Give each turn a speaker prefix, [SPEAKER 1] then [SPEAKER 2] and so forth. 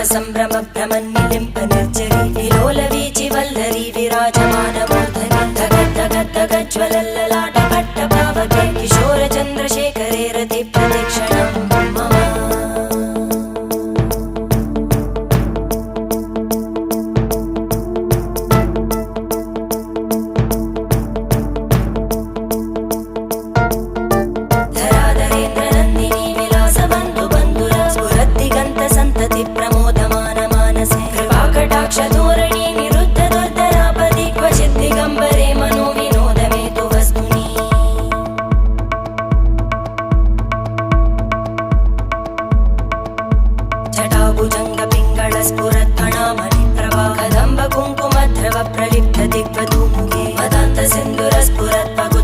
[SPEAKER 1] సంభ్రమ భ్రమన్నిలింప నిర్జరి విలోల వీచి వల్లరి విరాజమాన మూర్ధని ధగద్ధగద్ధగజ్వలల్లలాట పట్ట పావకే కిశోర చంద్రశేఖరే రతి ప్రతిక్షణం మమ प्रमोदमान मानसे कृपाकटाक्ष धोरणी निरुद्ध दुर्धरापदि क्वचित् दिगम्बरे मनो विनोदमेतु वस्तुनि जटाभुजङ्ग पिङ्गळ स्फुरत्फणामणि प्रभा कदम्ब कुङ्कुमद्रव प्रलिप्त दिग्वधूमुखे मदान्त सिन्धुर स्फुरत्